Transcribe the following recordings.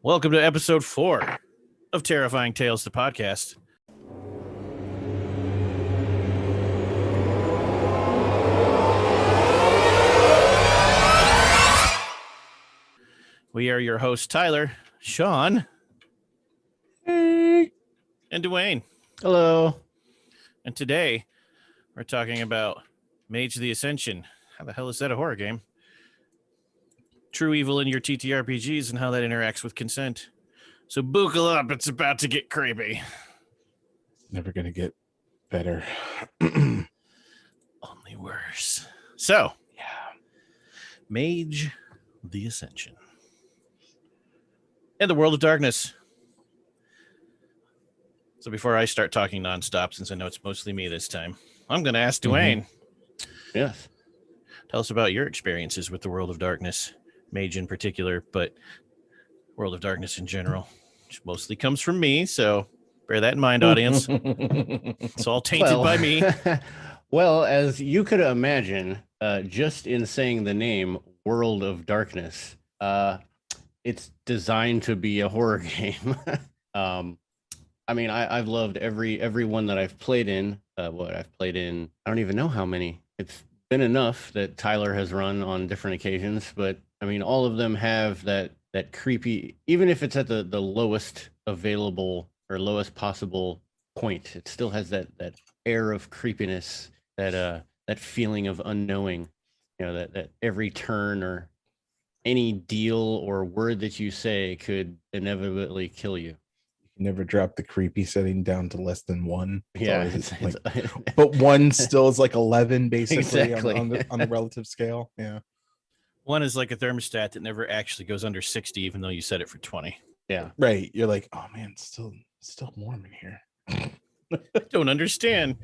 Welcome to episode 4 of Terrifying Tales, the podcast. We are your hosts, Tyler, Shawn, Hey. and Duane. Hello. And today, we're talking about Mage the Ascension. How the hell is that a horror game? True evil in your TTRPGs and how that interacts with consent. So buckle up, it's about to get creepy. Never gonna get better. Only worse. So, Yeah. Mage the Ascension. And the World of Darkness. So before I start talking nonstop, since I know it's mostly me this time, I'm going to ask Duane. Yes. Tell us about your experiences with the World of Darkness, Mage in particular, but World of Darkness in general, which mostly comes from me. So bear that in mind, audience. It's all tainted by me. Well, as you could imagine, just in saying the name World of Darkness, it's designed to be a horror game. I mean, I've loved every one that I've played in. I've played in, I don't even know how many. It's been enough that Tyler has run on different occasions, but I mean, all of them have that creepy, even if it's at the lowest available or lowest possible point, it still has that air of creepiness, that feeling of unknowing, you know, that every turn or any deal or word that you say could inevitably kill you. Never drop the creepy setting down to less than 1. Yeah, but 1 still is like 11 basically. Exactly. on the relative scale. Yeah. 1 is like a thermostat that never actually goes under 60, even though you set it for 20. Yeah. Right. You're like, oh man, it's still warm in here. I don't understand.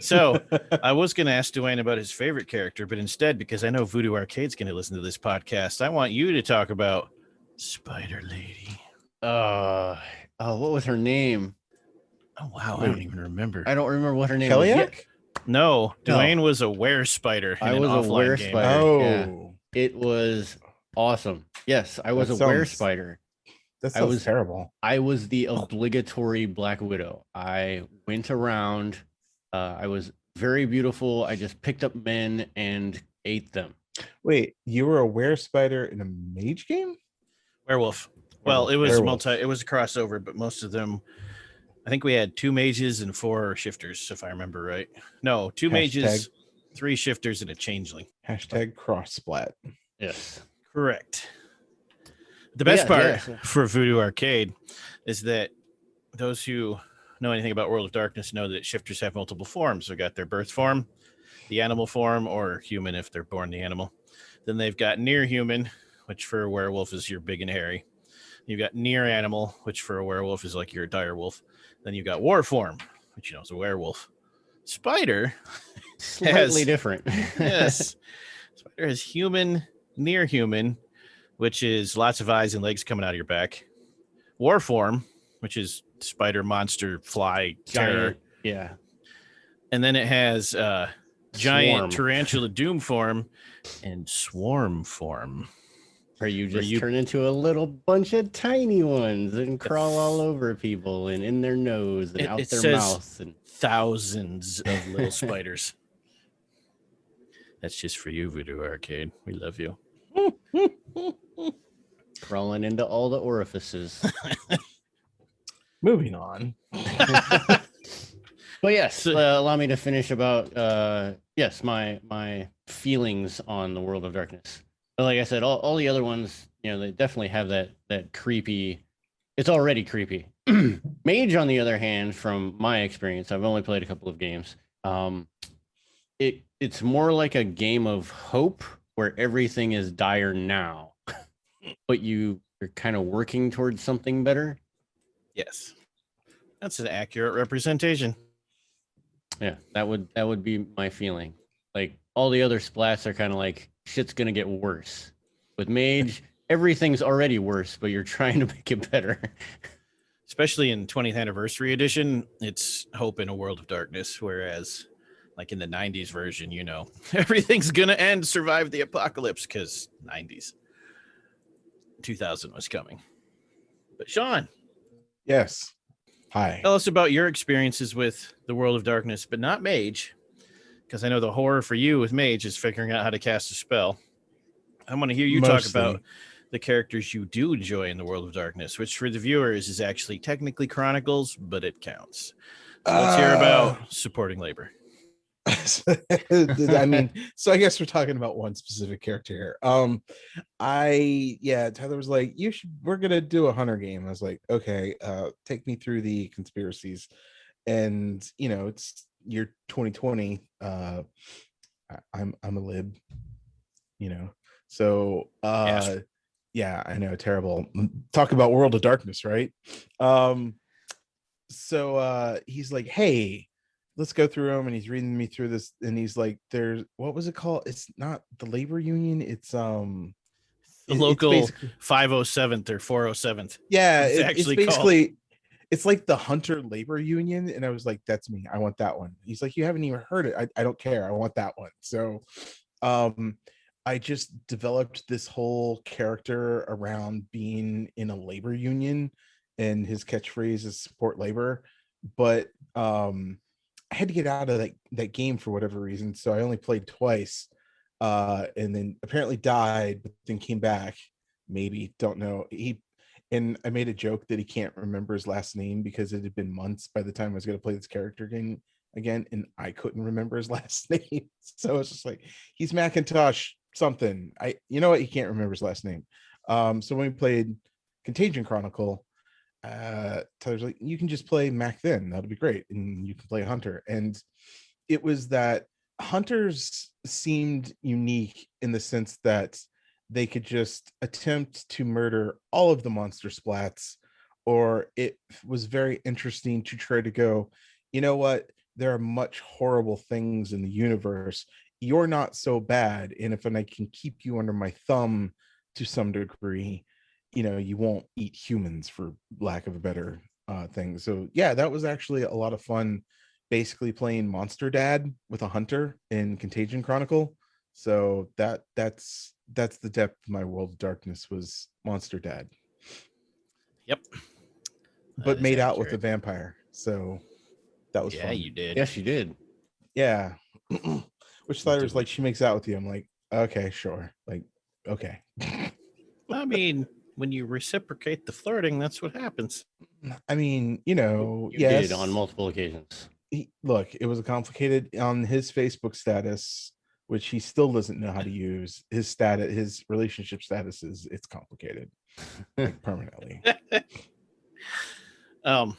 So I was going to ask Duane about his favorite character, but instead, because I know Voodoo Arcade's going to listen to this podcast, I want you to talk about Spider Lady. What was her name? Oh, wow. I don't even remember. I don't remember what her name Kellyak? was. No, Duane was a were-spider. I was a were-spider. Oh. Yeah. It was awesome. Yes, I was That a sounds- were-spider. That sounds was terrible. I was the obligatory Black Widow. I went around. I was very beautiful. I just picked up men and ate them. Wait, you were a were-spider in a mage game? Werewolf. Well, it was Werewolf. it was a crossover, but most of them, I think we had 2 mages and 4 shifters, if I remember right. No, 2 mages, 3 shifters, and a changeling. Hashtag cross splat. Yes. Correct. The best part for Voodoo Arcade is that those who know anything about World of Darkness know that shifters have multiple forms. They've got their birth form, the animal form, or human if they're born the animal. Then they've got near human, which for a werewolf is you're big and hairy. You've got near animal, which for a werewolf is like you're a dire wolf. Then you've got war form, which is a werewolf. Spider Slightly different. Yes. Spider has human, near human, which is lots of eyes and legs coming out of your back. War form, which is spider, monster, fly, terror. Giant. Yeah. And then it has giant Swarm. tarantula doom form and swarm form. Where you just turn into a little bunch of tiny ones and crawl all over people and in their nose and out their mouth. And thousands of little spiders. That's just for you, Voodoo Arcade. We love you. crawling into all the orifices. Moving on. But yes, allow me to finish about my feelings on the World of Darkness. But like I said, all the other ones, you know, they definitely have that creepy. It's already creepy. Mage, on the other hand, from my experience, I've only played a couple of games. It's more like a game of hope where everything is dire now, but you're kind of working towards something better. Yes, that's an accurate representation. Yeah, that would be my feeling. Like all the other splats are kind of like shit's gonna get worse. With Mage, everything's already worse, but you're trying to make it better. Especially in 20th Anniversary Edition, it's hope in a world of darkness, whereas like in the 90s version, you know, everything's gonna end, survive the apocalypse, because 90s. 2000 was coming. But Shawn, Yes. Hi. tell us about your experiences with the World of Darkness, but not Mage, because I know the horror for you with Mage is figuring out how to cast a spell. I want to hear you talk about the characters you do enjoy in the World of Darkness, which for the viewers is actually technically Chronicles, but it counts. So let's hear about supporting labor. I mean, so I guess we're talking about one specific character here. Tyler was like, we're gonna do a hunter game. I was like, okay, take me through the conspiracies. And it's year 2020. I'm a lib, so Yes. yeah, I know, terrible. Talk about World of Darkness, right? So he's like, hey, let's go through them, and he's reading me through this, and he's like, there's, what was it called? It's not the labor union, it's the local 507th or 407th. Yeah, it's basically called. It's like the hunter labor union, and I was like, that's me, I want that one. He's like, you haven't even heard it. I don't care, I want that one. So I just developed this whole character around being in a labor union, and his catchphrase is support labor. But I had to get out of that game for whatever reason, so I only played twice, and then apparently died, but then came back. Maybe, don't know. And I made a joke that he can't remember his last name because it had been months by the time I was going to play this character again, and I couldn't remember his last name. So it's just like, he's Macintosh something. You know what? He can't remember his last name. So when we played Contagion Chronicle, Tyler's like, you can just play Mac then, that'll be great, and you can play Hunter. And it was that Hunters seemed unique in the sense that they could just attempt to murder all of the monster splats, or it was very interesting to try to go, you know what, there are much horrible things in the universe, you're not so bad, and if I can keep you under my thumb to some degree, you won't eat humans, for lack of a better thing. So yeah, that was actually a lot of fun, basically playing monster dad with a hunter in Contagion Chronicle. So that's the depth of my World of Darkness, was monster dad. Yep. But made out with a vampire, so that was fun. You did. Yes, you did. Yeah. Which Tyler's like, she makes out with you. I'm like, okay, sure. Like, okay. I mean, when you reciprocate the flirting, that's what happens. I mean, You yes, did on multiple occasions. Look, it was complicated on his Facebook status, which he still doesn't know how to use. His relationship status it's complicated, like permanently. As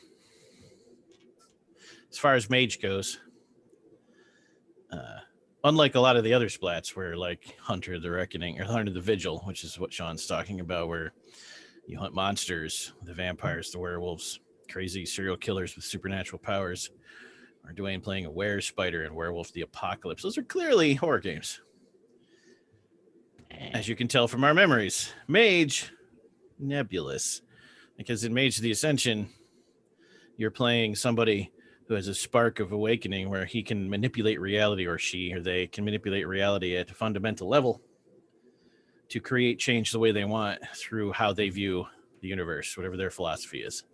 far as Mage goes, unlike a lot of the other splats where like Hunter the Reckoning or Hunter the Vigil, which is what Shawn's talking about, where you hunt monsters, the vampires, the werewolves, crazy serial killers with supernatural powers, or Duane playing a were spider and Werewolf the Apocalypse. Those are clearly horror games, as you can tell from our memories. Mage, nebulous, because in Mage the Ascension, you're playing somebody who has a spark of awakening where he can manipulate reality, or she or they can manipulate reality at a fundamental level to create change the way they want through how they view the universe, whatever their philosophy is.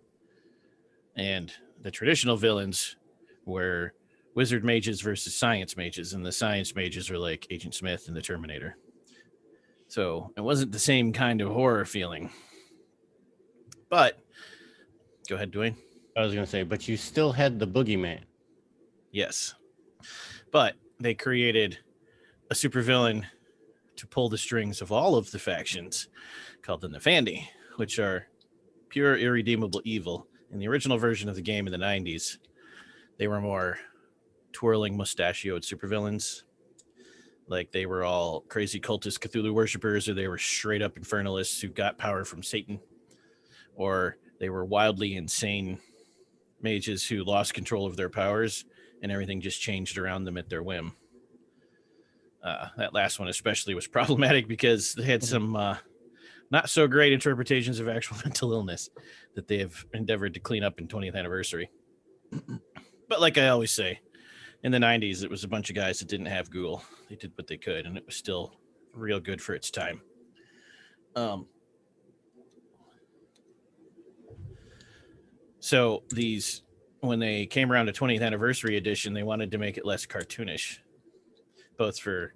And the traditional villains were wizard mages versus science mages, and the science mages are like Agent Smith and the Terminator. So it wasn't the same kind of horror feeling. But go ahead, Duane. I was going to say, but you still had the boogeyman. Yes. But they created a supervillain to pull the strings of all of the factions called the Nefandi, which are pure irredeemable evil. In the original version of the game in the 90s, they were more twirling mustachioed supervillains. Like they were all crazy cultist Cthulhu worshippers, or they were straight up infernalists who got power from Satan, or they were wildly insane mages who lost control of their powers and everything just changed around them at their whim. That last one especially was problematic because they had some not so great interpretations of actual mental illness that they have endeavored to clean up in 20th anniversary. But like I always say, in the 90s, it was a bunch of guys that didn't have Google. They did what they could, and it was still real good for its time. So when they came around to 20th anniversary edition, they wanted to make it less cartoonish, both for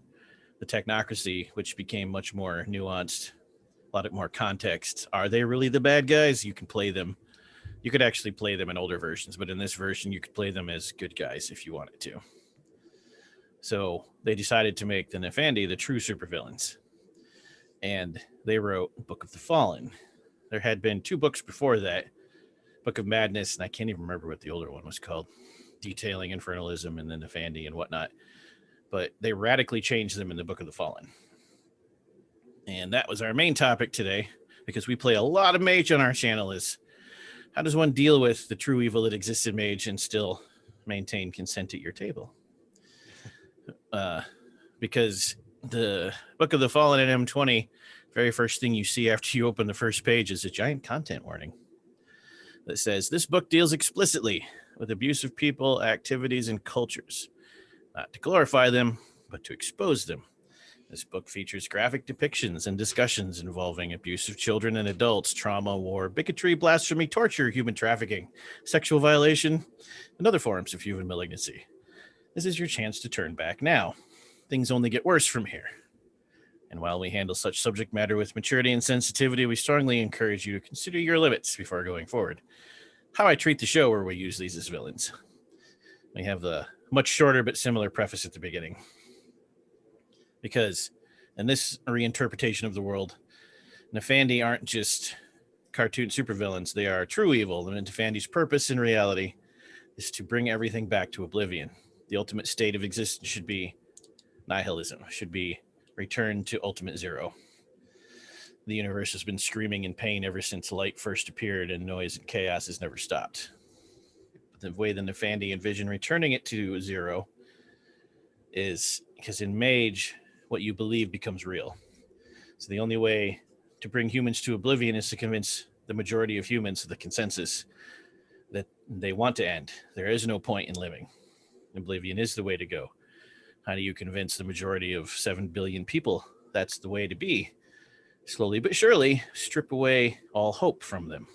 the technocracy, which became much more nuanced, a lot more context. Are they really the bad guys? You can play them. You could actually play them in older versions, but in this version, you could play them as good guys if you wanted to. So they decided to make the Nefandi the true supervillains. And they wrote Book of the Fallen. There had been 2 books before that, Book of Madness, and I can't even remember what the older one was called, detailing infernalism and the Nefandi and whatnot. But they radically changed them in the Book of the Fallen. And that was our main topic today, because we play a lot of Mage on our channel, is how does one deal with the true evil that exists in Mage and still maintain consent at your table? Because the Book of the Fallen in M20, very first thing you see after you open the first page is a giant content warning that says, this book deals explicitly with abusive people, activities, and cultures, not to glorify them, but to expose them. This book features graphic depictions and discussions involving abuse of children and adults, trauma, war, bigotry, blasphemy, torture, human trafficking, sexual violation, and other forms of human malignancy. This is your chance to turn back now. Things only get worse from here. And while we handle such subject matter with maturity and sensitivity, we strongly encourage you to consider your limits before going forward. How I treat the show where we use these as villains. We have the much shorter but similar preface at the beginning. Because in this reinterpretation of the world, Nefandi aren't just cartoon supervillains. They are true evil. And Nefandi's purpose in reality is to bring everything back to oblivion. The ultimate state of existence should be nihilism, should be return to ultimate zero. The universe has been screaming in pain ever since light first appeared, and noise and chaos has never stopped. The way the Nefandi envision returning it to zero is because in Mage, what you believe becomes real. So the only way to bring humans to oblivion is to convince the majority of humans of the consensus that they want to end. There is no point in living. Oblivion is the way to go. How do you convince the majority of 7 billion people that's the way to be? Slowly but surely, strip away all hope from them.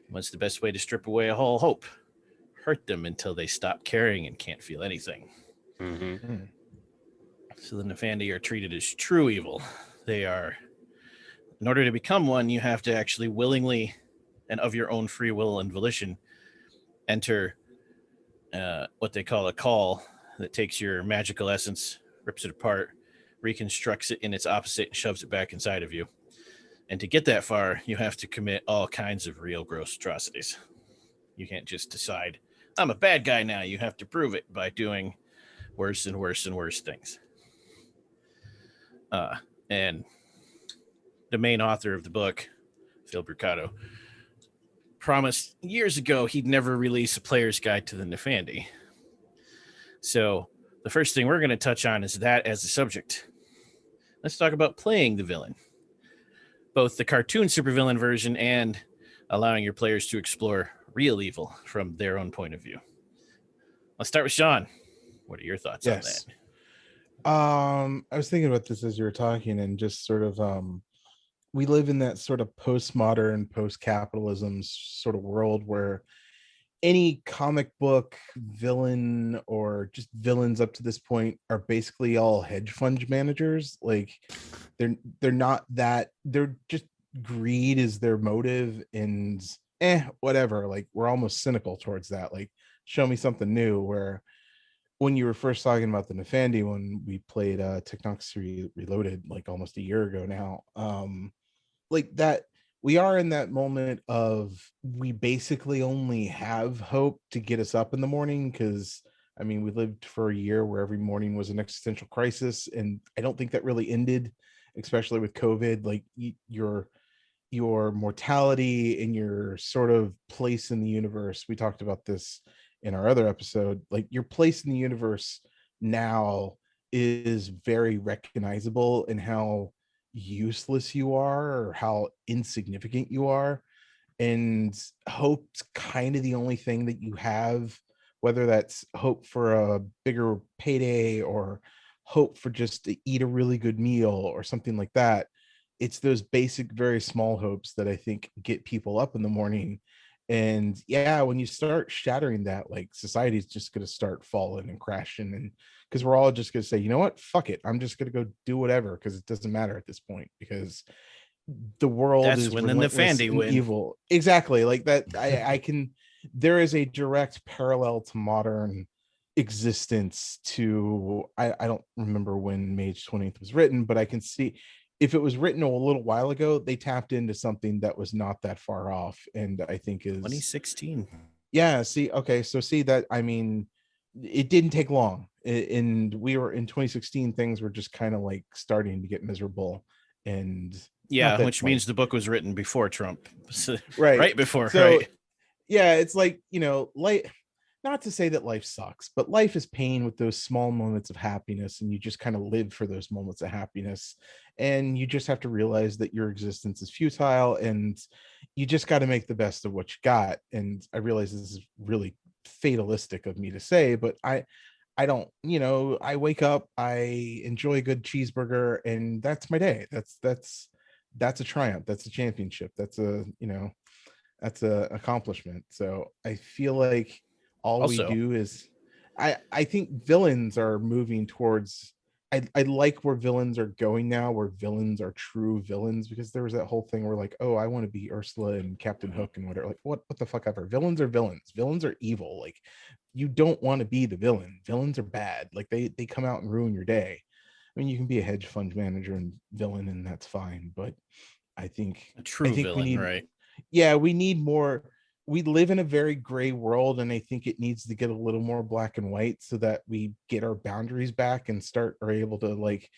What's the best way to strip away all hope? Hurt them until they stop caring and can't feel anything. Mm-hmm. So the Nefandi are treated as true evil. They are, in order to become one, you have to actually willingly and of your own free will and volition enter what they call a call that takes your magical essence, rips it apart, reconstructs it in its opposite, and shoves it back inside of you. And to get that far, you have to commit all kinds of real gross atrocities. You can't just decide, I'm a bad guy now. You have to prove it by doing worse and worse and worse things. And the main author of the book, Phil Brucato, promised years ago he'd never release a player's guide to the Nefandi. So the first thing we're going to touch on is that as a subject. Let's talk about playing the villain, both the cartoon supervillain version and allowing your players to explore real evil from their own point of view. Let's start with Shawn. What are your thoughts on that? I was thinking about this as you were talking, and just sort of we live in that sort of postmodern, post-capitalism sort of world where any comic book villain or just villains up to this point are basically all hedge fund managers. Like they're not that, they're just greed is their motive, and whatever. Like we're almost cynical towards that. Like show me something new. Where when you were first talking about the Nefandi, when we played Technocracy Reloaded like almost a year ago now, like that, we are in that moment of we basically only have hope to get us up in the morning, because I mean we lived for a year where every morning was an existential crisis, and I don't think that really ended, especially with COVID. Like your mortality and your sort of place in the universe, we talked about this in our other episode, like your place in the universe now is very recognizable in how useless you are or how insignificant you are. And hope's kind of the only thing that you have, whether that's hope for a bigger payday or hope for just to eat a really good meal or something like that. It's those basic, very small hopes that I think get people up in the morning. And yeah, when you start shattering that, like society's just going to start falling and crashing, and because we're all just going to say, you know what, fuck it, I'm just going to go do whatever because it doesn't matter at this point, because the world That's is when then the relentless Fandy and win. evil. Exactly, like that. I can. There is a direct parallel to modern existence to I don't remember when Mage 20th was written, but I can see if it was written a little while ago, they tapped into something that was not that far off, and I think is 2016. Yeah, see, okay, so see that, I mean, it didn't take long, and we were in 2016, things were just kind of like starting to get miserable, and not Yeah, that, which like, means the book was written before Trump. So, right. right before, So right? yeah, it's like, like, not to say that life sucks, but life is pain with those small moments of happiness, and you just kind of live for those moments of happiness, and you just have to realize that your existence is futile, and you just got to make the best of what you got. And I realize this is really fatalistic of me to say, but I don't, I wake up, I enjoy a good cheeseburger, and that's my day. That's a triumph, that's a championship, that's a accomplishment. So I feel like all we Also, do is I think villains are moving towards, I like where villains are going now, where villains are true villains, because there was that whole thing where like, oh, I want to be Ursula and Captain Hook and whatever. Like, what the fuck ever. Villains are villains. Villains are evil. Like, you don't want to be the villain. Villains are bad. Like, they come out and ruin your day. I mean, you can be a hedge fund manager and villain, and that's fine. But I think a I true think we villain, need, right? yeah, we need more. We live in a very gray world, and I think it needs to get a little more black and white so that we get our boundaries back and are able to, like,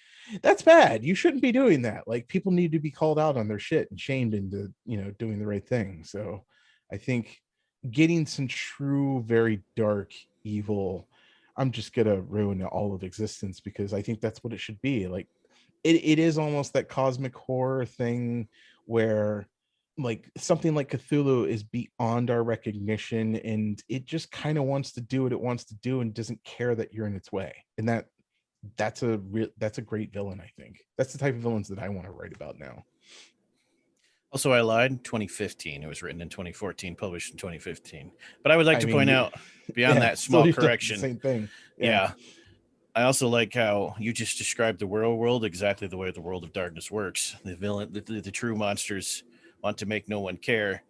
that's bad, you shouldn't be doing that. Like, people need to be called out on their shit and shamed into, doing the right thing. So I think getting some true, very dark evil, I'm just gonna ruin all of existence, because I think that's what it should be. Like, it is almost that cosmic horror thing where, like, something like Cthulhu is beyond our recognition, and it just kind of wants to do what it wants to do and doesn't care that you're in its way. And that's a great villain. I think that's the type of villains that I want to write about now. Also, I lied. 2015. It was written in 2014, published in 2015. But I would like I to mean, point out, beyond yeah, that still small you've done the correction, same thing. yeah, I also like how you just described the real world exactly the way the world of darkness works. The villain, the true monsters want to make no one care,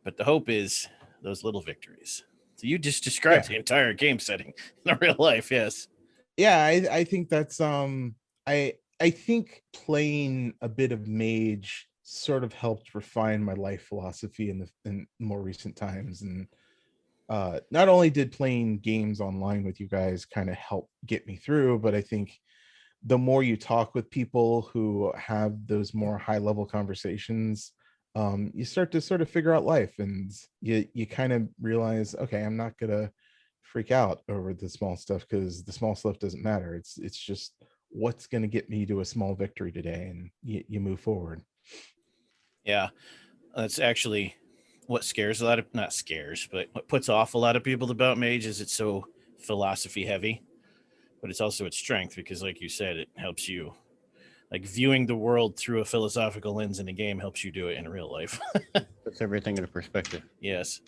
but the hope is those little victories. So you just described Yeah. the entire game setting in real life. Yes. Yeah, I think that's I think playing a bit of Mage sort of helped refine my life philosophy in more recent times. And not only did playing games online with you guys kind of help get me through, but I think the more you talk with people who have those more high level conversations, you start to sort of figure out life, and you kind of realize, okay, I'm not gonna freak out over the small stuff, because the small stuff doesn't matter. It's just what's going to get me to a small victory today, and you move forward. Yeah, that's actually what scares a lot of, not scares, but what puts off a lot of people about Mage is it's so philosophy heavy, but it's also its strength because, like you said, it helps you. Like viewing the world through a philosophical lens in a game helps you do it in real life. Puts everything into perspective. Yes.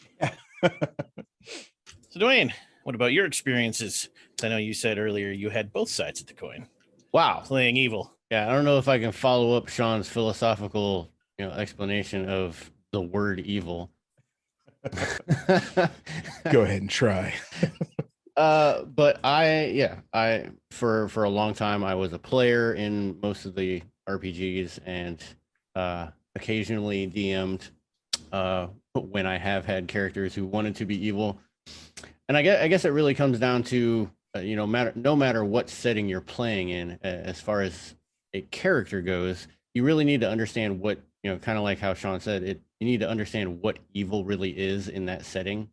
So, Duane, what about your experiences? I know you said earlier you had both sides of the coin. Wow. Playing evil. Yeah, I don't know if I can follow up Shawn's philosophical, explanation of the word evil. Go ahead and try. But I for a long time I was a player in most of the RPGs, and occasionally DM'd when I have had characters who wanted to be evil. And I guess it really comes down to no matter what setting you're playing in, as far as a character goes, you really need to understand what, kind of like how Shawn said it. You need to understand what evil really is in that setting.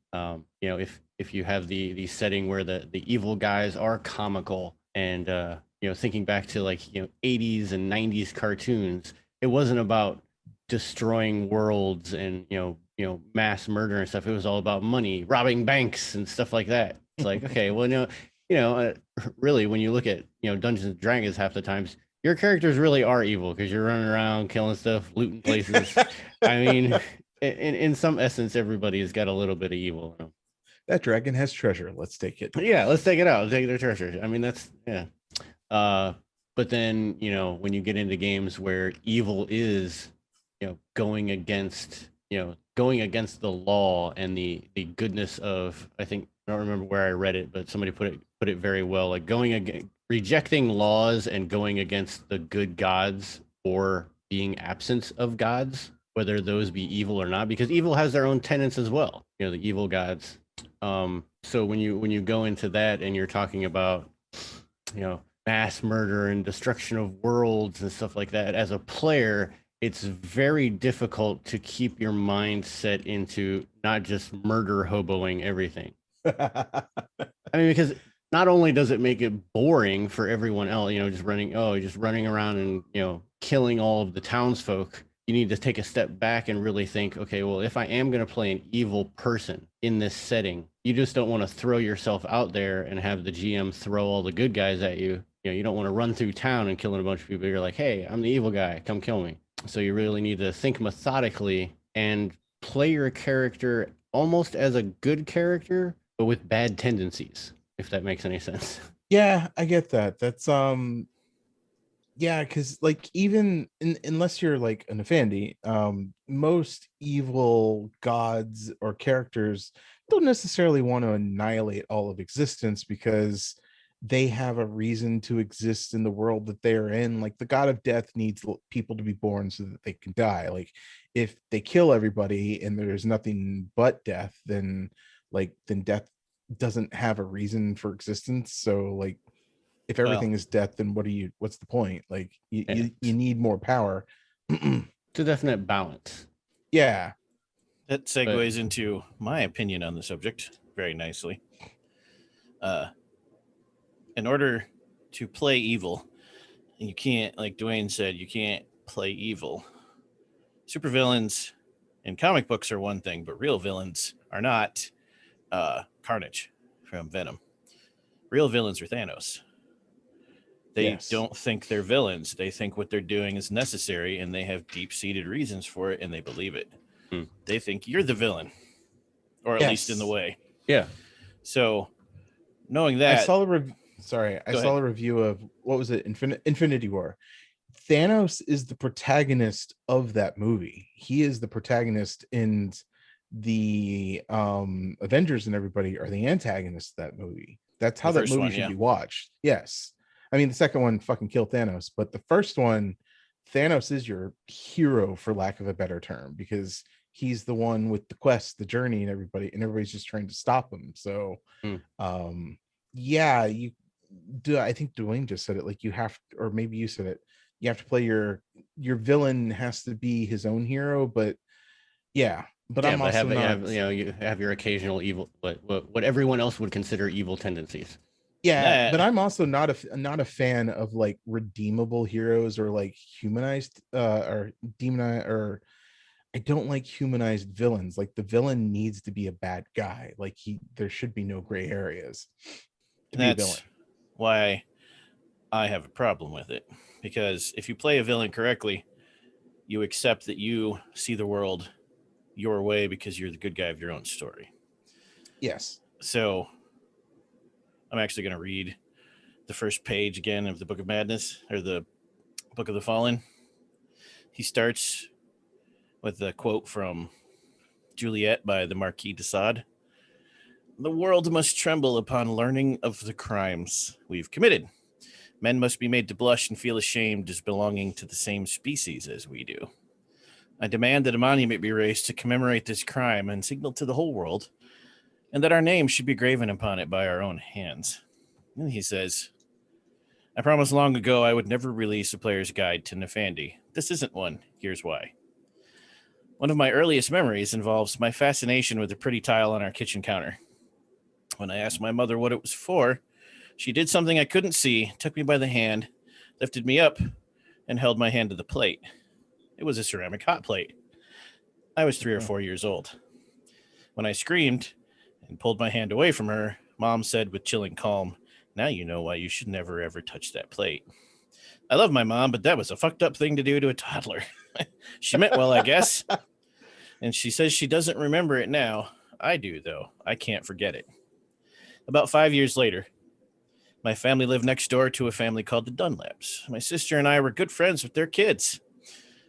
If you have the setting where the evil guys are comical, and thinking back to, like, 80s and 90s cartoons, it wasn't about destroying worlds and mass murder and stuff. It was all about money, robbing banks and stuff like that. It's like, okay, well, really, when you look at Dungeons and Dragons, half the times your characters really are evil because you're running around killing stuff, looting places. I mean, in some essence, everybody has got a little bit of evil in them. That dragon has treasure. Let's take it. Yeah, let's take it out. Let's take their treasure. I mean, that's yeah. But then, you know, when you get into games where evil is, you know, going against the law and the goodness of, I think, I don't remember where I read it, but somebody put it very well, like going against, rejecting laws and going against the good gods or being absence of gods, whether those be evil or not, because evil has their own tenets as well. You know, the evil gods. So when you go into that and you're talking about, you know, mass murder and destruction of worlds and stuff like that, as a player, it's very difficult to keep your mind set into not just murder hoboing everything. I mean, because not only does it make it boring for everyone else, you know, just running around and, you know, killing all of the townsfolk. You need to take a step back and really think, okay, well, if I am going to play an evil person in this setting, you just don't want to throw yourself out there and have the GM throw all the good guys at you. You know, you don't want to run through town and killing a bunch of people. You're like, hey, I'm the evil guy. Come kill me. So you really need to think methodically and play your character almost as a good character, but with bad tendencies, if that makes any sense. Yeah, I get that. That's yeah, because like even unless you're like an Afandi, most evil gods or characters don't necessarily want to annihilate all of existence because they have a reason to exist in the world that they are in. Like the god of death needs people to be born so that they can die. Like if they kill everybody and there's nothing but death, then death doesn't have a reason for existence. So like if everything is death, then what's the point? Like you need more power. It's a definite balance. Yeah. That segues into my opinion on the subject very nicely. In order to play evil, you can't, like Duane said, you can't play evil. Supervillains in comic books are one thing, but real villains are not. Carnage from Venom. Real villains are Thanos. They don't think they're villains. They think what they're doing is necessary, and they have deep-seated reasons for it, and they believe it. They think you're the villain, or at least in the way. Yeah. So, knowing that, I saw a review of, what was it, Infinity War. Thanos is the protagonist of that movie. He is the protagonist, and the Avengers and everybody are the antagonists of that movie. That's how that movie should be watched. Yes. I mean, the second one fucking killed Thanos, but the first one, Thanos is your hero, for lack of a better term, because he's the one with the quest, the journey, and everybody's just trying to stop him. So, yeah, you do. I think Duane just said it. Like you have, or maybe you said it. You have to play your villain has to be his own hero, but yeah. But I'm also not. You have your occasional evil, what everyone else would consider evil tendencies. Yeah, but I'm also not a fan of like redeemable heroes or like humanized or demonized, or I don't like humanized villains. Like the villain needs to be a bad guy. Like there should be no gray areas to be a villain. Why I have a problem with it, because if you play a villain correctly, you accept that you see the world your way because you're the good guy of your own story. Yes. So I'm actually going to read the first page again of the Book of Madness, or the Book of the Fallen. He starts with a quote from Juliet by the Marquis de Sade. The world must tremble upon learning of the crimes we've committed. Men must be made to blush and feel ashamed as belonging to the same species as we do. I demand that a monument be raised to commemorate this crime and signal to the whole world, and that our name should be graven upon it by our own hands. And he says, I promised long ago I would never release a player's guide to Nefandi. This isn't one. Here's why. One of my earliest memories involves my fascination with the pretty tile on our kitchen counter. When I asked my mother what it was for, she did something I couldn't see, took me by the hand, lifted me up, and held my hand to the plate. It was a ceramic hot plate. I was 3 or 4 years old. When I screamed and pulled my hand away from her, Mom said with chilling calm, now you know why you should never ever touch that plate. I love my mom, but that was a fucked up thing to do to a toddler. She meant well, I guess. And she says she doesn't remember it now. I do, though. I can't forget it. About 5 years later, my family lived next door to a family called the Dunlaps. My sister and I were good friends with their kids.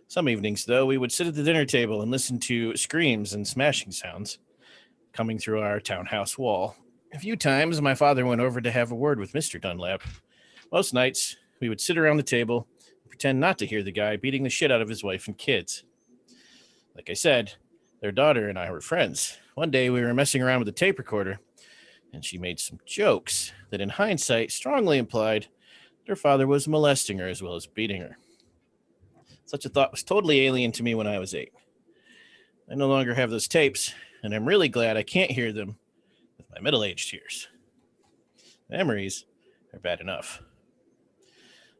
Some evenings, though, we would sit at the dinner table and listen to screams and smashing sounds coming through our townhouse wall. A few times, my father went over to have a word with Mr. Dunlap. Most nights, we would sit around the table and pretend not to hear the guy beating the shit out of his wife and kids. Like I said, their daughter and I were friends. One day, we were messing around with a tape recorder, and she made some jokes that, in hindsight, strongly implied that her father was molesting her as well as beating her. Such a thought was totally alien to me when I was 8. I no longer have those tapes, and I'm really glad I can't hear them with my middle-aged ears. Memories are bad enough.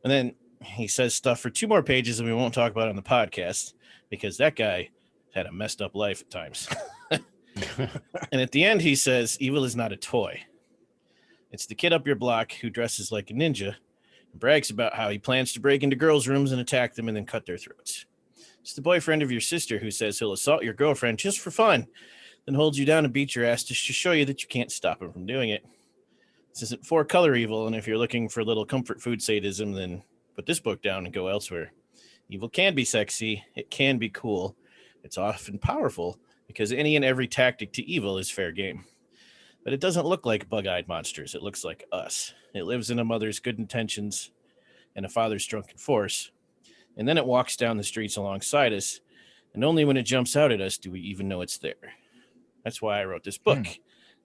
And then he says stuff for 2 more pages that we won't talk about on the podcast, because that guy had a messed up life at times. And at the end, he says, evil is not a toy. It's the kid up your block who dresses like a ninja and brags about how he plans to break into girls' rooms and attack them and then cut their throats. It's the boyfriend of your sister who says he'll assault your girlfriend just for fun, then holds you down and beats your ass just to show you that you can't stop him from doing it. This isn't 4-color evil, and if you're looking for a little comfort food sadism, then put this book down and go elsewhere. Evil can be sexy. It can be cool. It's often powerful, because any and every tactic to evil is fair game. But it doesn't look like bug-eyed monsters. It looks like us. It lives in a mother's good intentions and a father's drunken force. And then it walks down the streets alongside us, and only when it jumps out at us do we even know it's there. That's why I wrote this book.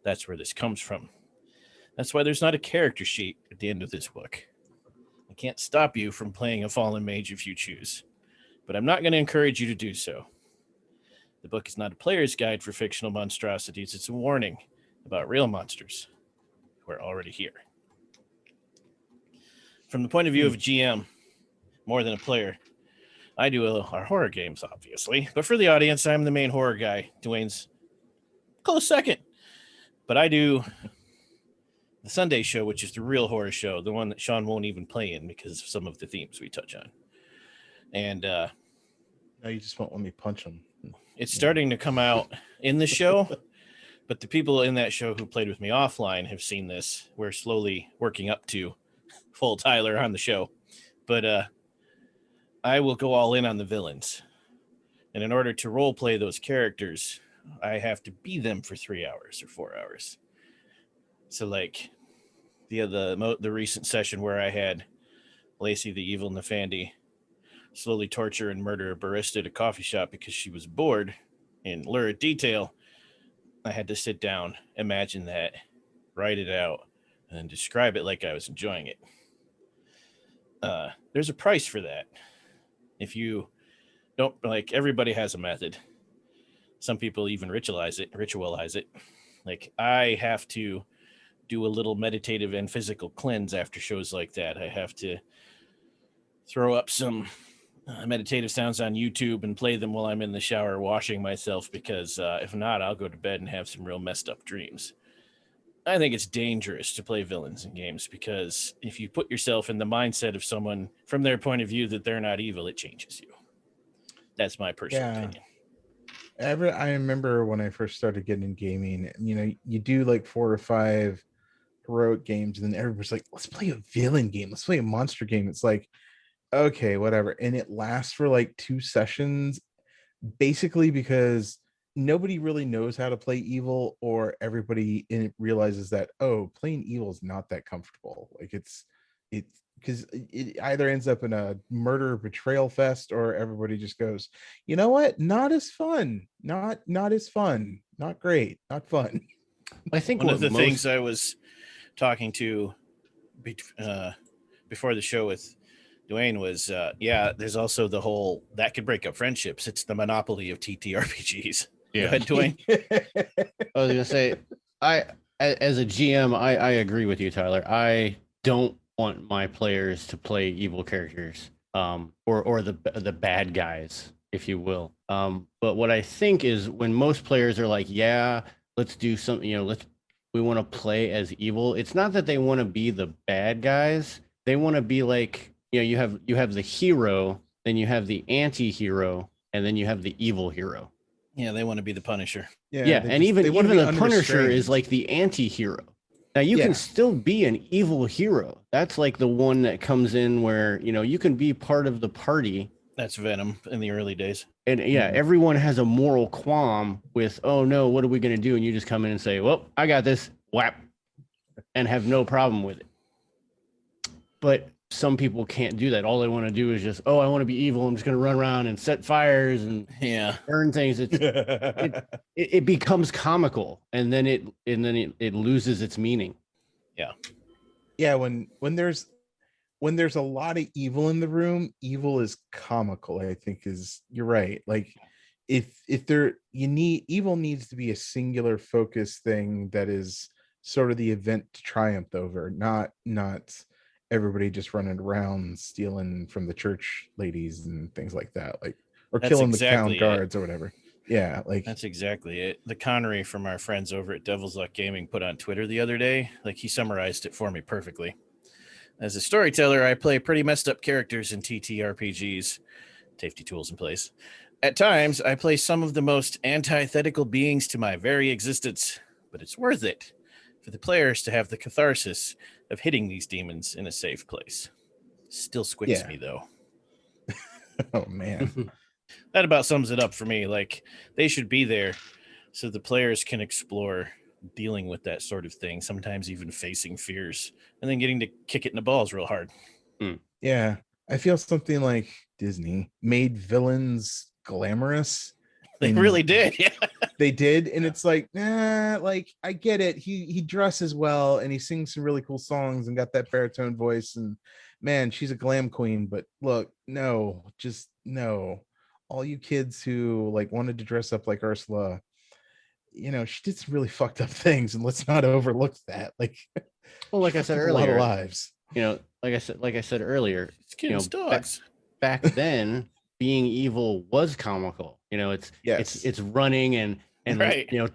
That's where this comes from. That's why there's not a character sheet at the end of this book. I can't stop you from playing a fallen mage if you choose, but I'm not going to encourage you to do so. The book is not a player's guide for fictional monstrosities. It's a warning about real monsters who are already here. From the point of view of a GM, more than a player, I do our horror games, obviously. But for the audience, I'm the main horror guy. Duane's close second. But I do the Sunday show, which is the real horror show, the one that Shawn won't even play in because of some of the themes we touch on. And no, you just won't let me punch him. It's starting to come out in the show, but the people in that show who played with me offline have seen this. We're slowly working up to full Tyler on the show. But I will go all in on the villains. And in order to role play those characters, I have to be them for 3 hours or 4 hours. So like the recent session where I had Lacey the Evil Nefandi slowly torture and murder a barista at a coffee shop because she was bored in lurid detail, I had to sit down, imagine that, write it out, and then describe it like I was enjoying it. There's a price for that. If you don't, like, everybody has a method. Some people even ritualize it. Like, I have to do a little meditative and physical cleanse after shows like that. I have to throw up some meditative sounds on YouTube and play them while I'm in the shower washing myself, because if not, I'll go to bed and have some real messed up dreams. I think it's dangerous to play villains in games, because if you put yourself in the mindset of someone from their point of view that they're not evil, it changes you. That's my personal opinion. I remember when I first started getting in gaming, you do like 4 or 5 heroic games, and then everybody's like, let's play a villain game. Let's play a monster game. It's like, okay, whatever. And it lasts for like 2 sessions, basically because nobody really knows how to play evil, or everybody in it realizes that, oh, playing evil is not that comfortable. Like it's because it either ends up in a murder betrayal fest, or everybody just goes, you know what? Not as fun. Not as fun. Not great. Not fun. I think one of the things I was talking to before the show with Duane was, there's also the whole that could break up friendships. It's the monopoly of TTRPGs. Yeah. Go ahead, Duane. I was gonna say, as a GM, I agree with you, Tyler. I don't want my players to play evil characters, or the bad guys, if you will. But what I think is, when most players are like, yeah, let's do something, we want to play as evil. It's not that they want to be the bad guys. They want to be like, you have the hero, then you have the anti-hero, and then you have the evil hero. Yeah, they want to be the Punisher. Yeah, and even the Punisher is like the anti-hero. Now you can still be an evil hero. That's like the one that comes in where, you know, you can be part of the party. That's Venom in the early days. And everyone has a moral qualm with, oh no, what are we going to do? And you just come in and say, well, I got this, whap, and have no problem with it. But some people can't do that. All they want to do is just, oh, I want to be evil. I'm just going to run around and set fires and burn things. It becomes comical, and then it loses its meaning. Yeah. When there's a lot of evil in the room, evil is comical. I think you're right. Like if evil needs to be a singular focus thing that is sort of the event to triumph over, not everybody just running around stealing from the church ladies and things like that, like, or killing the town guards or whatever. Yeah, like that's exactly it. The Connery from our friends over at Devil's Luck Gaming put on Twitter the other day, like he summarized it for me perfectly. As a storyteller, I play pretty messed up characters in TTRPGs, safety tools in place. At times, I play some of the most antithetical beings to my very existence, but it's worth it for the players to have the catharsis of hitting these demons in a safe place. Still squicks me, though. Oh, man. That about sums it up for me. Like, they should be there so the players can explore dealing with that sort of thing, sometimes even facing fears, and then getting to kick it in the balls real hard. Yeah. I feel something like Disney made villains glamorous. They really did. Yeah. They did. And it's like, like I get it. He dresses well and he sings some really cool songs and got that baritone voice. And man, she's a glam queen. But look, no. All you kids who like wanted to dress up like Ursula, you know, she did some really fucked up things, and let's not overlook that. Like, well, like I said earlier, a lot of lives. You know, like I said earlier, dogs. Back then, being evil was comical. You know, it's running and right. You know,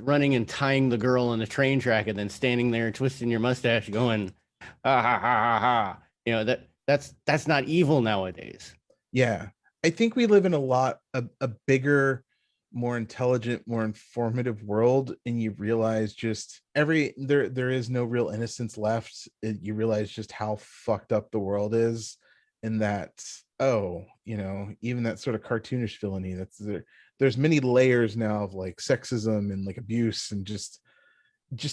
running and tying the girl on the train track, and then standing there and twisting your mustache, going, ha ha ha ha ha. You know, that's not evil nowadays. Yeah, I think we live in a bigger, more intelligent, more informative world, and you realize just there is no real innocence left. You realize just how fucked up the world is, and that you know, even that sort of cartoonish villainy there's many layers now of like sexism and like abuse, and just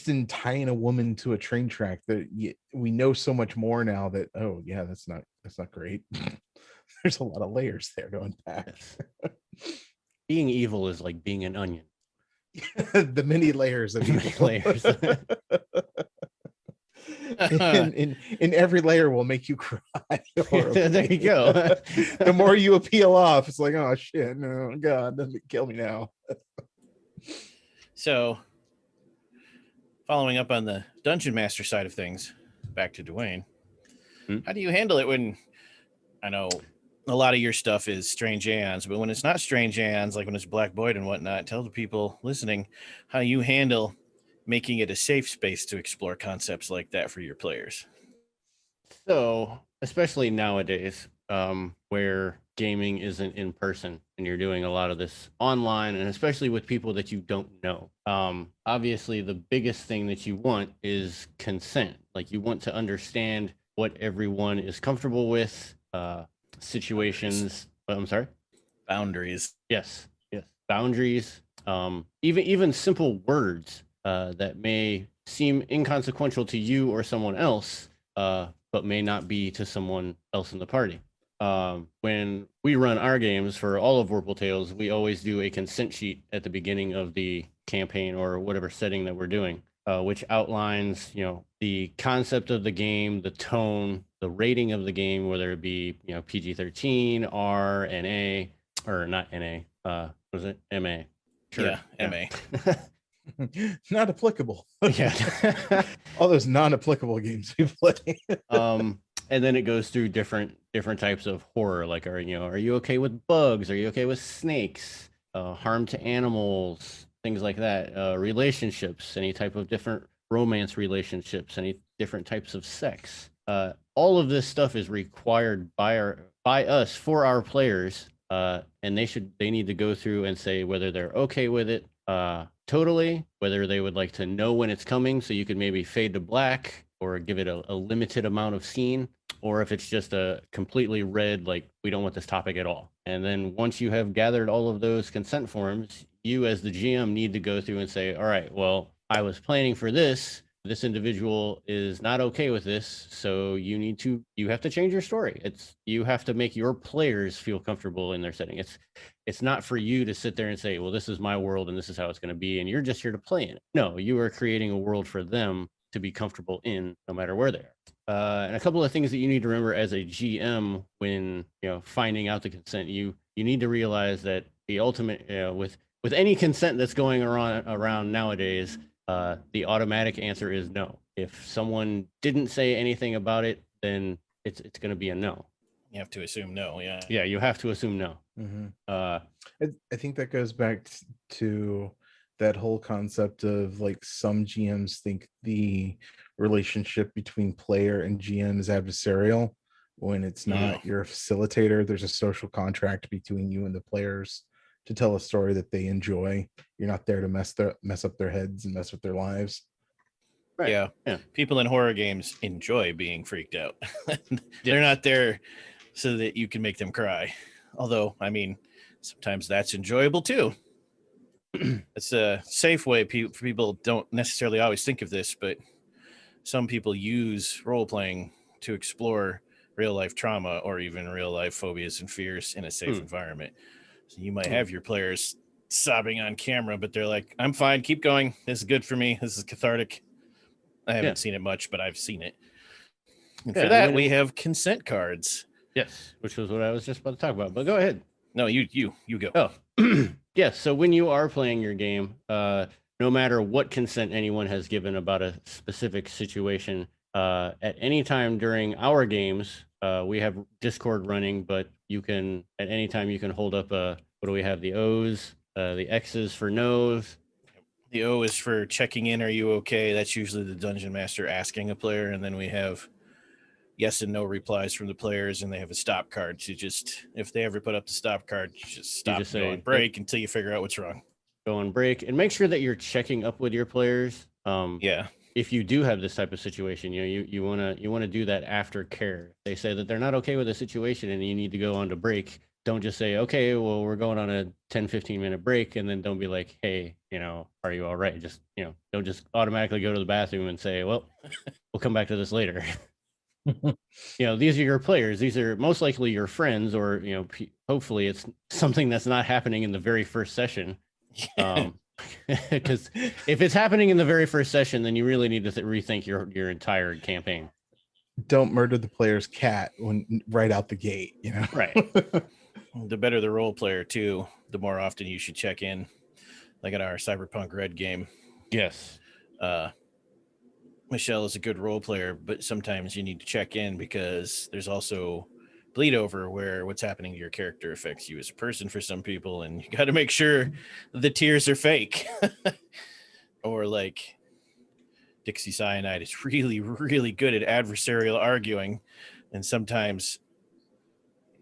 in tying a woman to a train track, that we know so much more now that that's not great. There's a lot of layers there going back. Being evil is like being an onion. The many layers of evil. In every layer will make you cry. There you go. The more you peel off, it's like, oh shit, no, God, doesn't kill me now. So, following up on the Dungeon Master side of things, back to Duane. How do you handle it when, I know a lot of your stuff is Strange Aeons, but when it's not Strange Aeons, like when it's Black Void and whatnot, tell the people listening how you handle making it a safe space to explore concepts like that for your players. So, especially nowadays, where gaming isn't in person and you're doing a lot of this online, and especially with people that you don't know. Obviously, the biggest thing that you want is consent. Like, you want to understand what everyone is comfortable with, situations. I'm sorry? Boundaries. Yes. Boundaries. Even simple words that may seem inconsequential to you or someone else, but may not be to someone else in the party. When we run our games for all of Vorpal Tales, we always do a consent sheet at the beginning of the campaign or whatever setting that we're doing, which outlines, you know, the concept of the game, the tone, the rating of the game, whether it be, you know, PG-13, R, NA, or not NA. What was it? MA. Sure. Yeah, MA. Not applicable. Yeah. All those non-applicable games we play. And then it goes through different types of horror, like, are you okay with bugs? Are you okay with snakes? Harm to animals, things like that. Relationships, any type of different romance relationships, any different types of sex. All of this stuff is required by us for our players and they need to go through and say whether they're okay with it totally, whether they would like to know when it's coming so you could maybe fade to black or give it a limited amount of scene, or if it's just a completely red, like we don't want this topic at all. And then once you have gathered all of those consent forms, you as the GM need to go through and say, all right, well, I was planning for this. This individual is not okay with this, so you have to change your story. You have to make your players feel comfortable in their setting. It's not for you to sit there and say, well, this is my world and this is how it's going to be, and you're just here to play in it. No, you are creating a world for them to be comfortable in, no matter where they are. And a couple of things that you need to remember as a GM when finding out the consent, you need to realize that the ultimate with any consent that's going around nowadays, the automatic answer is no. If someone didn't say anything about it, then it's going to be a no. You have to assume no. Yeah. Yeah, you have to assume no. Mm-hmm. I think that goes back to that whole concept of like some GMs think the relationship between player and GM is adversarial when it's not. You're a facilitator. There's a social contract between you and the players to tell a story that they enjoy. You're not there to mess up their heads and mess with their lives. Right. Yeah. People in horror games enjoy being freaked out. They're not there so that you can make them cry. Although, I mean, sometimes that's enjoyable too. It's a safe way. People don't necessarily always think of this, but some people use role-playing to explore real-life trauma or even real-life phobias and fears in a safe environment. So you might have your players sobbing on camera, but they're like, I'm fine, keep going. This is good for me. This is cathartic. I haven't seen it much, but I've seen it. And for that, we have consent cards. Yes, which was what I was just about to talk about. But go ahead. No, you go. Oh, yes. So when you are playing your game, no matter what consent anyone has given about a specific situation, at any time during our games, we have Discord running, but you can, at any time, you can hold up what do we have? The O's, the X's for no's. The O is for checking in. Are you okay? That's usually the dungeon master asking a player. And then we have yes and no replies from the players, and they have a stop card to just, if they ever put up the stop card, just stop, go on break until you figure out what's wrong. Go on break and make sure that you're checking up with your players. If you do have this type of situation, you want to do that after care. They say that they're not okay with the situation and you need to go on to break. Don't just say, okay, well, we're going on a 10-15 minute break, and then don't be like, hey, are you all right? Just, don't just automatically go to the bathroom and say, well, we'll come back to this later. These are your players. These are most likely your friends, or, hopefully it's something that's not happening in the very first session. Because if it's happening in the very first session, then you really need to rethink your entire campaign. Don't murder the player's cat right out the gate, Right. The better the role player too, the more often you should check in. Like in our Cyberpunk Red game. Yes. Michelle is a good role player, but sometimes you need to check in because there's also bleed over where what's happening to your character affects you as a person for some people, and you got to make sure the tears are fake. Or like Dixie Cyanide is really, really good at adversarial arguing, and sometimes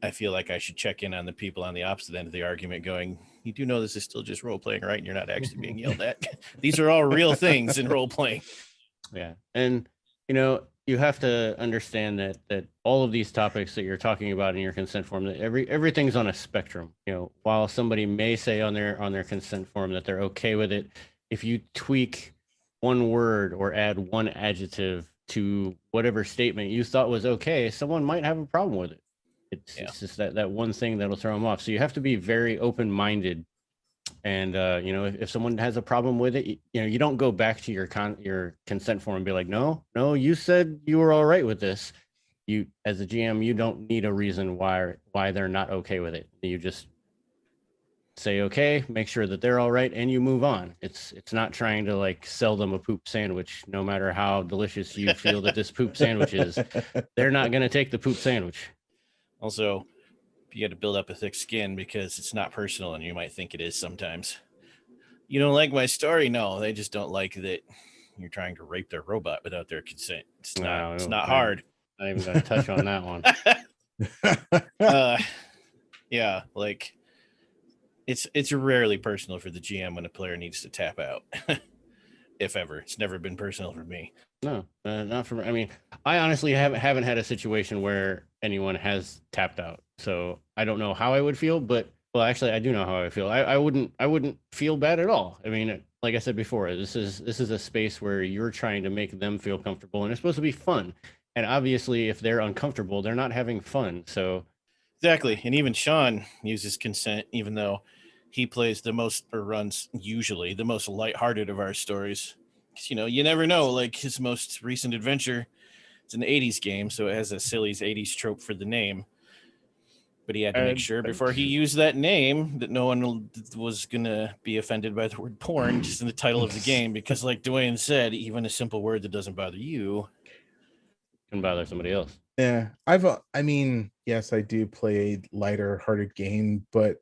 I feel like I should check in on the people on the opposite end of the argument going, you do know this is still just role playing, right? And you're not actually being yelled at. These are all real things in role playing. Yeah. And, you have to understand that all of these topics that you're talking about in your consent form, that everything's on a spectrum. While somebody may say on their consent form that they're okay with it, if you tweak one word or add one adjective to whatever statement you thought was okay, someone might have a problem with it. It's just that one thing that'll throw them off. So you have to be very open-minded. And, if someone has a problem with it, you don't go back to your consent form and be like, no, you said you were all right with this. You, as a GM, you don't need a reason why they're not okay with it. You just say, okay, make sure that they're all right, and you move on. It's not trying to like sell them a poop sandwich, no matter how delicious you feel that this poop sandwich is. They're not going to take the poop sandwich. Also, you got to build up a thick skin because it's not personal, and you might think it is sometimes. You don't like my story? No, they just don't like that you're trying to rape their robot without their consent. It's not hard. I'm not even going to touch on that one. Yeah, like it's rarely personal for the GM when a player needs to tap out. If ever. It's never been personal for me. No, not for me. I mean, I honestly haven't had a situation where anyone has tapped out, so I don't know how I would feel. But well, actually, I do know how I feel. I wouldn't feel bad at all. I mean, like I said before, this is a space where you're trying to make them feel comfortable, and it's supposed to be fun. And obviously, if they're uncomfortable, they're not having fun. So exactly, and even Shawn uses consent, even though he plays the most or runs usually the most lighthearted of our stories. Because you never know. Like his most recent adventure, it's an '80s game, so it has a silly '80s trope for the name. But he had to make sure before he used that name that no one was gonna be offended by the word porn just in the title of the game, because like Duane said, even a simple word that doesn't bother you can bother somebody else. Yeah, I mean, yes, I do play a lighter hearted game, but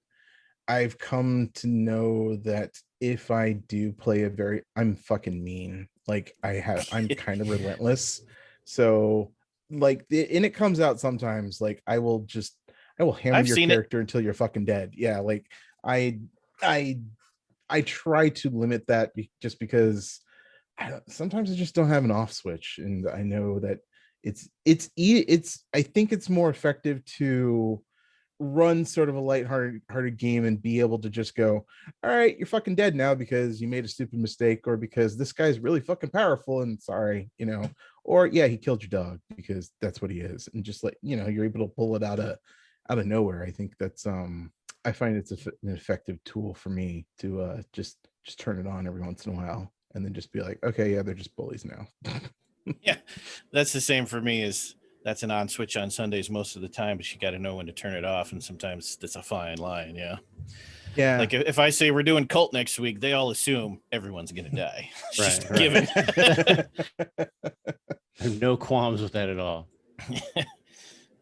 I've come to know that if I do play I'm fucking mean. Like I'm kind of relentless. So like, and it comes out sometimes. Like I will hammer I've your seen character until you're fucking dead. Yeah, like I I I try to limit that just because sometimes I just don't have an off switch, and I know that I think it's more effective to run sort of a lighthearted game and be able to just go, all right, you're fucking dead now because you made a stupid mistake, or because this guy's really fucking powerful and sorry, or yeah, he killed your dog because that's what he is, and just like, you're able to pull it out of nowhere. I think that's I find it's an effective tool for me to just turn it on every once in a while and then just be like, okay, yeah, they're just bullies now. Yeah, that's the same for me. Is that's an on switch on Sundays most of the time, but you got to know when to turn it off, and sometimes that's a fine line. Yeah, Yeah, like if I say we're doing cult next week, they all assume everyone's gonna die. It's just Right. given. I have no qualms with that at all.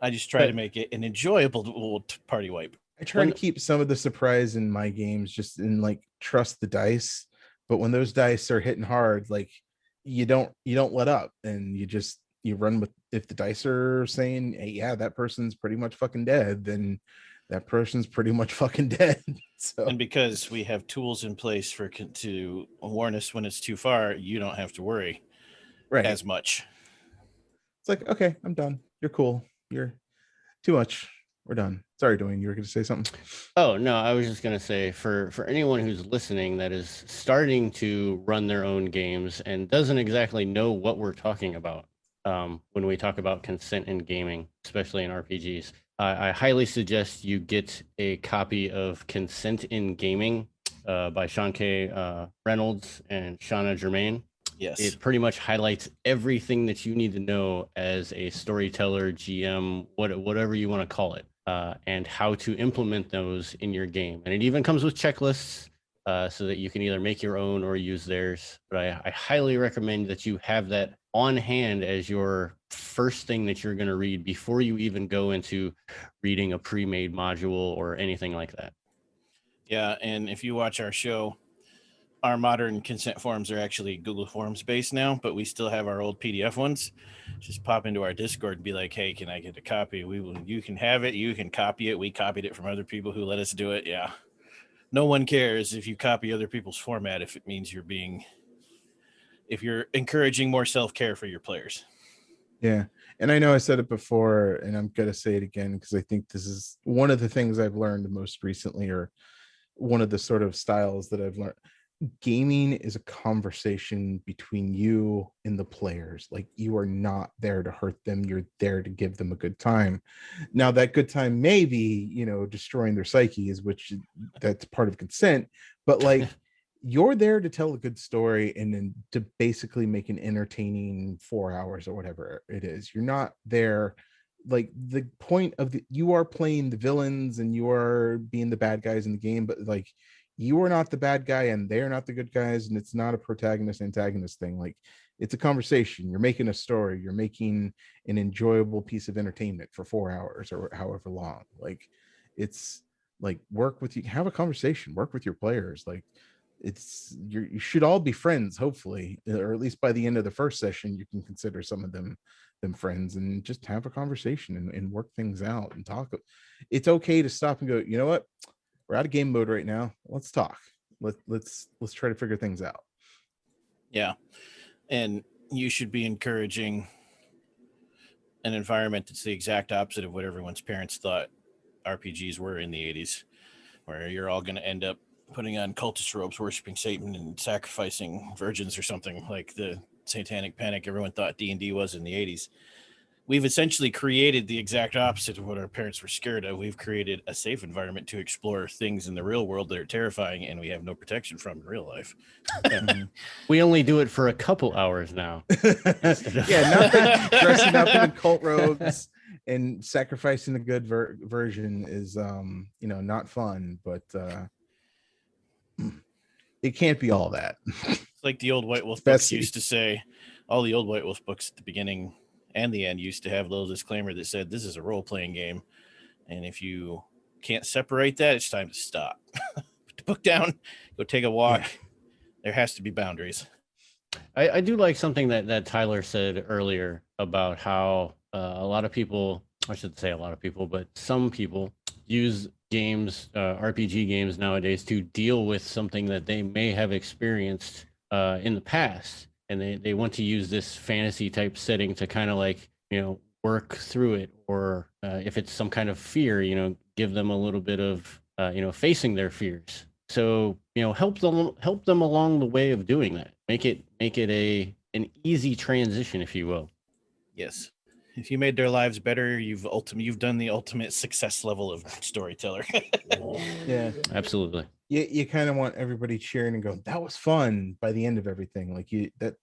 I just try to make it an enjoyable party wipe. I try to keep some of the surprise in my games just in like trust the dice, but when those dice are hitting hard, like you don't let up, and you run with, if the dice are saying, hey, yeah, that person's pretty much fucking dead, then that person's pretty much fucking dead. So, and because we have tools in place to warn us when it's too far, you don't have to worry as much. It's like, okay, I'm done. You're cool. You're too much. We're done. Sorry, Duane, you were going to say something. Oh no, I was just going to say for anyone who's listening that is starting to run their own games and doesn't exactly know what we're talking about when we talk about consent in gaming, especially in RPGs, I highly suggest you get a copy of Consent in Gaming by Sean K. Reynolds and Shauna Germain. Yes. It pretty much highlights everything that you need to know as a storyteller, GM, whatever you want to call it, and how to implement those in your game. And it even comes with checklists so that you can either make your own or use theirs. But I highly recommend that you have that on hand as your first thing that you're going to read before you even go into reading a pre-made module or anything like that. Yeah, and if you watch our show, our modern consent forms are actually Google Forms based now, but we still have our old PDF ones. Just pop into our Discord and be like, hey, can I get a copy? You can have it. You can copy it. We copied it from other people who let us do it. Yeah. No one cares if you copy other people's format if it means if you're encouraging more self-care for your players. Yeah. And I know I said it before, and I'm going to say it again, because I think this is one of the things I've learned most recently, or one of the sort of styles that I've learned. Gaming is a conversation between you and the players. Like, you are not there to hurt them. You're there to give them a good time. Now, that good time may be, destroying their psyches, which that's part of consent, but like, you're there to tell a good story and then to basically make an entertaining 4 hours or whatever it is. You're not there, like, the point of you are playing the villains and you are being the bad guys in the game, but like, you are not the bad guy and they're not the good guys, and it's not a protagonist antagonist thing. Like, it's a conversation. You're making a story. You're making an enjoyable piece of entertainment for 4 hours or however long. Like, it's like, have a conversation, work with your players. Like, you should all be friends, hopefully, or at least by the end of the first session you can consider some of them them friends and just have a conversation and work things out and talk. It's okay to stop and go, you know what, we're out of game mode right now, let's talk. Let's try to figure things out. Yeah. And you should be encouraging an environment that's the exact opposite of what everyone's parents thought RPGs were in the 80s, where you're all going to end up putting on cultist robes, worshiping Satan, and sacrificing virgins or something like the satanic panic everyone thought D&D was in the 80s. We've essentially created the exact opposite of what our parents were scared of. We've created a safe environment to explore things in the real world that are terrifying and we have no protection from in real life. We only do it for a couple hours now. Yeah, not that dressing up in cult robes and sacrificing the good version is not fun, but it can't be all that. It's like the old White Wolf books used to say. All the old White Wolf books at the beginning and the end used to have a little disclaimer that said this is a role-playing game, and if you can't separate that, it's time to stop. Put the book down, go take a walk. There has to be boundaries. I do like something that Tyler said earlier about how a lot of people, I shouldn't say a lot of people, but some people use games, RPG games nowadays, to deal with something that they may have experienced in the past. And they want to use this fantasy type setting to kind of like, work through it. Or if it's some kind of fear, give them a little bit of, facing their fears. So, help them along the way of doing that. Make it an easy transition, if you will. Yes. If you made their lives better, you've done the ultimate success level of storyteller. Yeah, absolutely. You kind of want everybody cheering and going, that was fun by the end of everything. Like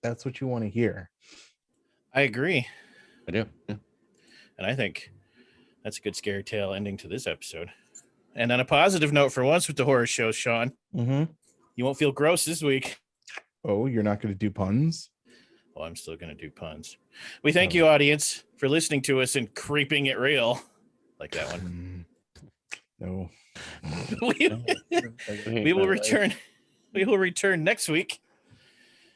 that's what you want to hear. I agree. I do. Yeah. And I think that's a good scary tale ending to this episode. And on a positive note for once with the horror show, Shawn, you won't feel gross this week. Oh, you're not going to do puns? Well, I'm still going to do puns. We thank you, audience, for listening to us and creeping it real. Like that one. No. We will return. We will return next week.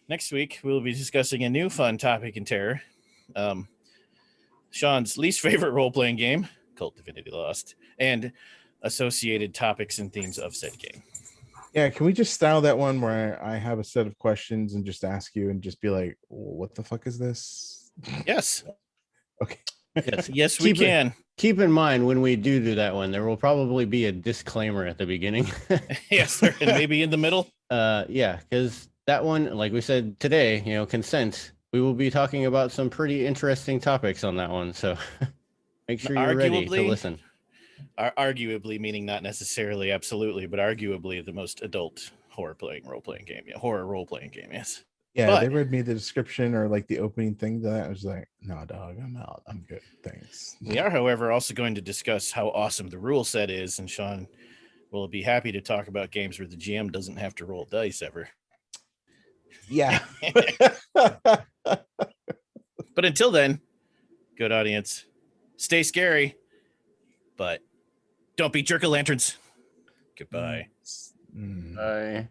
Next week, we'll be discussing a new fun topic in terror. Shawn's least favorite role-playing game, Cult Divinity Lost, and associated topics and themes of said game. Yeah, can we just style that one where I have a set of questions and just ask you and just be like, what the fuck is this? Yes. Okay. Yes, we can. Keep in mind when we do that one, there will probably be a disclaimer at the beginning. Yes, and maybe in the middle. Yeah, because that one, like we said today, consent. We will be talking about some pretty interesting topics on that one, so make sure you're ready to listen. Arguably, meaning not necessarily absolutely, but arguably the most adult role-playing game. Yeah, horror role-playing game, yes. Yeah, they read me the description or like the opening thing to that. I was like, no, dog, I'm out. I'm good. Thanks. We are, however, also going to discuss how awesome the rule set is, and Shawn will be happy to talk about games where the GM doesn't have to roll dice ever. Yeah. But until then, good audience, stay scary, but don't be jerk-o'-lanterns. Goodbye. Bye.